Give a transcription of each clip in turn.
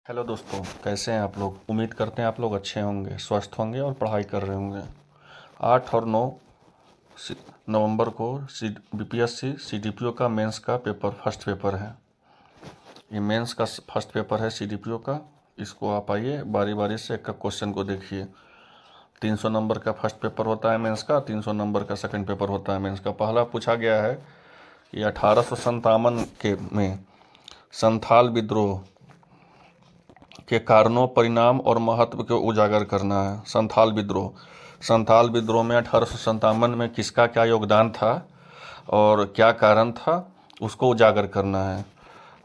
Hello दोस्तों, कैसे हैं आप लोग। उम्मीद करते हैं आप लोग अच्छे होंगे, स्वस्थ होंगे और पढ़ाई कर रहे होंगे। 8 और 9 नवंबर को बीपीएससी सीडीपीओ का मेंस का पेपर फर्स्ट पेपर है। ये मेंस का फर्स्ट पेपर है सीडीपीओ का। इसको आप आइए बारी बारी से एक क्वेश्चन को देखिए। 300 नंबर का फर्स्ट पेपर होता है मेंस का, 300 नंबर का सेकंड पेपर होता है मेंस का। पहला पूछा गया है ये 1857 के में संथाल विद्रोह के कारणों, परिणाम और महत्व को उजागर करना है। संथाल विद्रोह में 1857 में किसका क्या योगदान था और क्या कारण था, उसको उजागर करना है।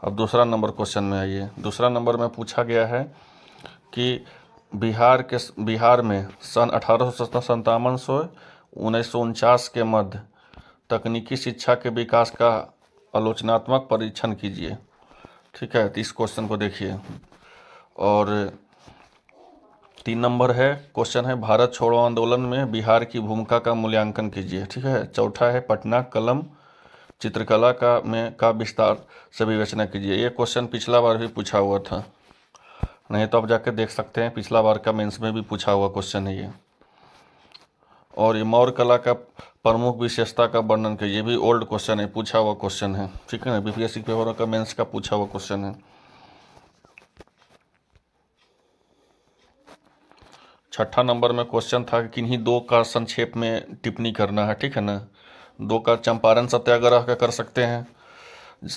अब दूसरा नंबर क्वेश्चन में आइए। दूसरा नंबर में पूछा गया है कि बिहार में सन 1857 से 1949 के मध्य तकनीकी शिक्षा के विकास का आलोचनात्मक परीक्षण कीजिए। ठीक है, तो इस क्वेश्चन को देखिए। और 3 नंबर है क्वेश्चन है भारत छोड़ो आंदोलन में बिहार की भूमिका का मूल्यांकन कीजिए। ठीक है। चौथा है पटना कलम चित्रकला का विस्तार से विवेचना कीजिए। ये क्वेश्चन पिछला बार भी पूछा हुआ था, नहीं तो आप जाके देख सकते हैं, पिछला बार का मेंस में भी पूछा हुआ क्वेश्चन है ये। और ये मौर्य कला का प्रमुख विशेषता का वर्णन कीजिए। ये भी ओल्ड क्वेश्चन है, पूछा हुआ क्वेश्चन है। ठीक है ना, बीपीएससी पेपर का मेंस का पूछा हुआ क्वेश्चन है। छठा नंबर में क्वेश्चन था कि किन्हीं दो का संक्षेप में टिप्पणी करना है। ठीक है ना। दो का चंपारण सत्याग्रह का कर सकते हैं।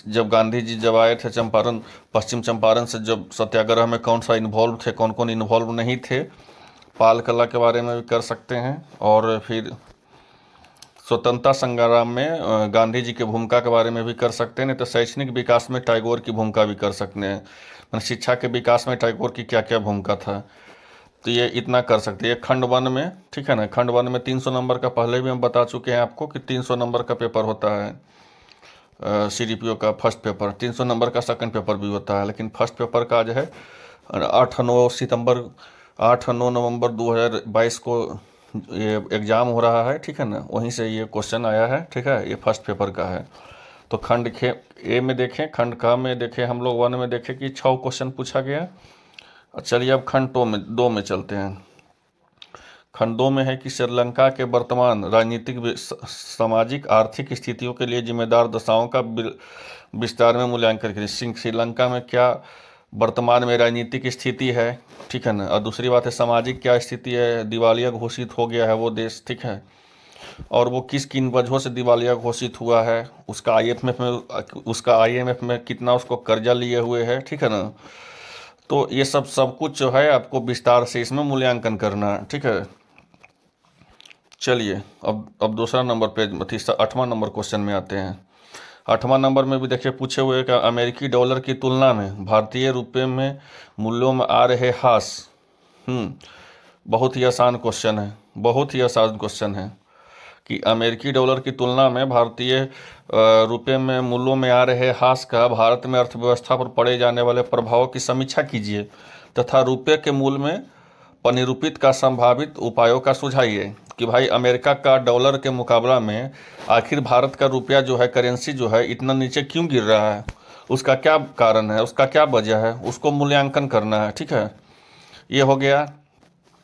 जब गांधी जी जब आए थे चंपारण, पश्चिम चंपारण से, जब सत्याग्रह में कौन सा इन्वॉल्व थे, कौन कौन इन्वॉल्व नहीं थे, पाल कला के बारे में भी कर सकते हैं। और फिर स्वतंत्रता संग्राम में गांधी जी की भूमिका के बारे में भी कर सकते हैं। नहीं तो शैक्षणिक विकास में टैगोर की भूमिका भी कर सकते हैं, मतलब शिक्षा के विकास में टैगोर की क्या क्या भूमिका था। तो ये इतना कर सकते हैं। खंड 1 में, ठीक है ना, खंड 1 में 300 नंबर का पहले भी हम बता चुके हैं आपको कि 300 नंबर का पेपर होता है सीडीपीओ का फर्स्ट पेपर। 300 नंबर का सेकंड पेपर भी होता है, लेकिन फर्स्ट पेपर का जो है 8 9 नवंबर 2022 को ये एग्ज़ाम हो रहा है। ठीक है ना, वहीं से ये क्वेश्चन आया है। ठीक है, ये फर्स्ट पेपर का है। तो खंड ए में देखें, खंड क में देखें, हम लोग 1 में देखें कि 6 क्वेश्चन पूछा गया। चलिए अब खंड 2 में चलते हैं। खंड 2 में है कि श्रीलंका के वर्तमान राजनीतिक सामाजिक आर्थिक स्थितियों के लिए जिम्मेदार दशाओं का विस्तार में मूल्यांकन करें। श्रीलंका में क्या वर्तमान में राजनीतिक स्थिति है। ठीक है ना। और दूसरी बात है सामाजिक क्या स्थिति है, दिवालिया घोषित हो गया है वो देश। ठीक है। और वो किन वजहों से दिवालिया घोषित हुआ है, उसका आईएमएफ में कितना उसको कर्जा लिए हुए है। ठीक है ना। तो ये सब कुछ जो है आपको विस्तार से इसमें मूल्यांकन करना है। ठीक है। चलिए अब दूसरा नंबर पे 8वां नंबर क्वेश्चन में आते हैं। 8वां नंबर में भी देखिए पूछे हुए कि अमेरिकी डॉलर की तुलना में भारतीय रुपये में मूल्यों में आ रहे ह्रास। बहुत ही आसान क्वेश्चन है, बहुत ही आसान क्वेश्चन है कि अमेरिकी डॉलर की तुलना में भारतीय रुपये में मूल्यों में आ रहे ह्रास का भारत में अर्थव्यवस्था पर पड़े जाने वाले प्रभावों की समीक्षा कीजिए तथा रुपये के मूल्य में परिरूपित का संभावित उपायों का सुझाइए। कि भाई अमेरिका का डॉलर के मुकाबला में आखिर भारत का रुपया जो है, करेंसी जो है, इतना नीचे क्यों गिर रहा है, उसका क्या कारण है, उसका क्या वजह है, उसको मूल्यांकन करना है। ठीक है, ये हो गया।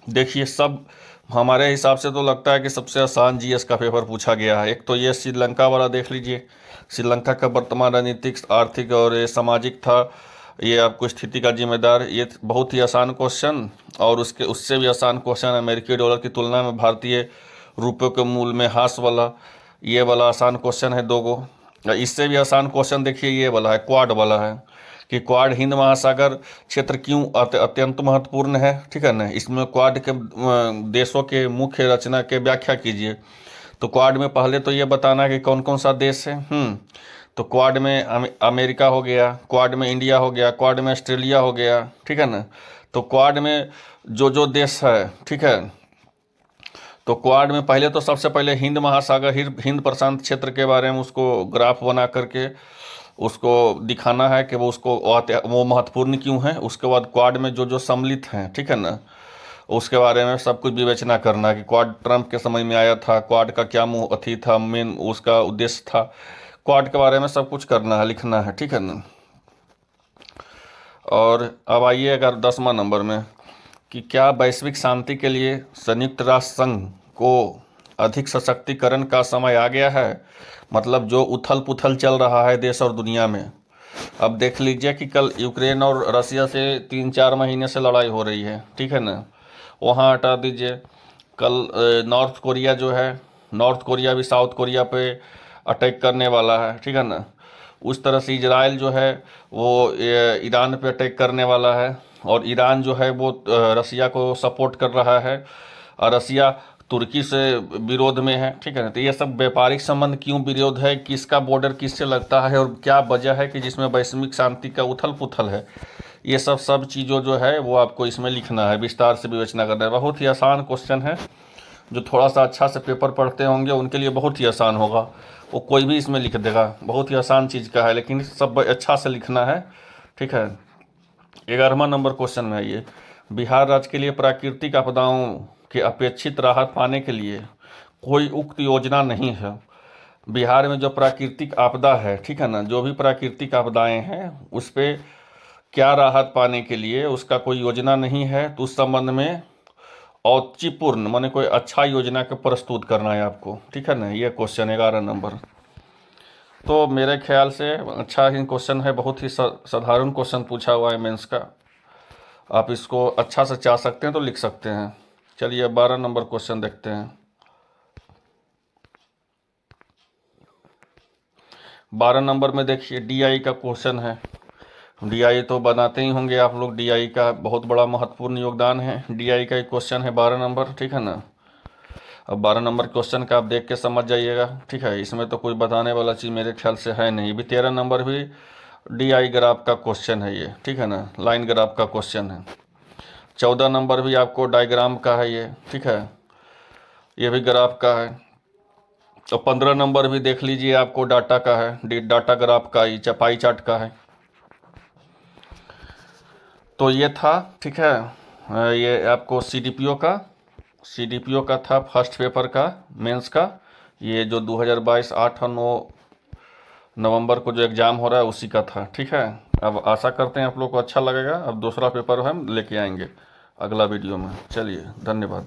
देखिए सब हमारे हिसाब से तो लगता है कि सबसे आसान जीएस का पेपर पूछा गया है। एक तो ये श्रीलंका वाला देख लीजिए, श्रीलंका का वर्तमान राजनीतिक आर्थिक और ये सामाजिक था, ये आपको स्थिति का जिम्मेदार, ये बहुत ही आसान क्वेश्चन। और उससे भी आसान क्वेश्चन अमेरिकी डॉलर की तुलना में भारतीय रुपये के मूल्य में ह्रास वाला, ये वाला आसान क्वेश्चन है 2 गो। इससे भी आसान क्वेश्चन देखिए ये वाला है, क्वाड वाला है कि क्वाड हिंद महासागर क्षेत्र क्यों अत्यंत महत्वपूर्ण है। ठीक है ना। इसमें क्वाड के देशों के मुख्य रचना के व्याख्या कीजिए। तो क्वाड में पहले तो ये बताना कि कौन कौन सा देश है। तो क्वाड में अमेरिका हो गया, क्वाड में इंडिया हो गया, क्वाड में ऑस्ट्रेलिया हो गया। ठीक है ना। तो क्वाड में जो देश है, ठीक है, तो क्वाड में पहले तो सबसे पहले हिंद महासागर, हिंद प्रशांत क्षेत्र के बारे में उसको ग्राफ बना करके उसको दिखाना है कि वो महत्वपूर्ण क्यों है। उसके बाद क्वाड में जो सम्मिलित हैं, ठीक है ना, उसके बारे में सब कुछ विवेचना करना है कि क्वाड ट्रंप के समय में आया था, क्वाड का क्या अथी था, मेन उसका उद्देश्य था, क्वाड के बारे में सब कुछ करना है, लिखना है। ठीक है ना। और अब आइए अगर 10वां नंबर में कि क्या वैश्विक शांति के लिए संयुक्त राष्ट्र संघ को अधिक सशक्तिकरण का समय आ गया है। मतलब जो उथल पुथल चल रहा है देश और दुनिया में, अब देख लीजिए कि कल यूक्रेन और रसिया से 3-4 महीने से लड़ाई हो रही है, ठीक है ना। वहाँ हटा दीजिए, कल नॉर्थ कोरिया जो है, नॉर्थ कोरिया भी साउथ कोरिया पे अटैक करने वाला है, ठीक है ना। उस तरह से इजराइल जो है वो ईरान पे अटैक करने वाला है, और ईरान जो है वो रसिया को सपोर्ट कर रहा है, और रसिया तुर्की से विरोध में है, ठीक है ना। तो ये सब व्यापारिक संबंध क्यों विरोध है, किसका बॉर्डर किससे लगता है, और क्या वजह है कि जिसमें वैश्विक शांति का उथल पुथल है, ये सब चीज़ों जो है वो आपको इसमें लिखना है, विस्तार से विवेचना करना है। बहुत ही आसान क्वेश्चन है, जो थोड़ा सा अच्छा से पेपर पढ़ते होंगे उनके लिए बहुत ही आसान होगा, वो कोई भी इसमें लिख देगा। बहुत ही आसान चीज़ का है, लेकिन सब अच्छा से लिखना है, ठीक है। 11वां नंबर क्वेश्चन में आइए, बिहार राज्य के लिए प्राकृतिक आपदाओं के अपेक्षित राहत पाने के लिए कोई उक्त योजना नहीं है। बिहार में जो प्राकृतिक आपदा है, ठीक है ना, जो भी प्राकृतिक आपदाएं हैं उस पर क्या राहत पाने के लिए उसका कोई योजना नहीं है। तो उस संबंध में औचित्यपूर्ण माने कोई अच्छा योजना को प्रस्तुत करना है आपको, ठीक है ना। ये क्वेश्चन 11 नंबर। तो मेरे ख्याल से अच्छा ही क्वेश्चन है, बहुत ही साधारण क्वेश्चन पूछा हुआ है मेंस का। आप इसको अच्छा से चाह सकते हैं तो लिख सकते हैं। चलिए 12 नंबर क्वेश्चन देखते हैं। 12 नंबर में देखिए डीआई का क्वेश्चन है। डीआई तो बनाते ही होंगे आप लोग, डीआई का बहुत बड़ा महत्वपूर्ण योगदान है। डीआई का एक क्वेश्चन है 12 नंबर, ठीक है ना। अब 12 नंबर क्वेश्चन का आप देख के समझ जाइएगा, ठीक है। इसमें तो कोई बताने वाला चीज़ मेरे ख्याल से है नहीं भी। 13 नंबर भी डीआई ग्राफ का क्वेश्चन है ये, ठीक है ना, लाइन ग्राफ का क्वेश्चन है। 14 नंबर भी आपको डायग्राम का है ये, ठीक है, ये भी ग्राफ का है। तो 15 नंबर भी देख लीजिए, आपको डाटा का है, डाटा ग्राफ का, ये पाई चार्ट का है। तो ये था, ठीक है, ये आपको सीडीपीओ का था फर्स्ट पेपर का, मेंस का। ये जो 2022 8 और 9 नवंबर को जो एग्ज़ाम हो रहा है उसी का था, ठीक है। अब आशा करते हैं आप लोग को अच्छा लगेगा। अब दूसरा पेपर हम लेके आएंगे अगला वीडियो में। चलिए, धन्यवाद।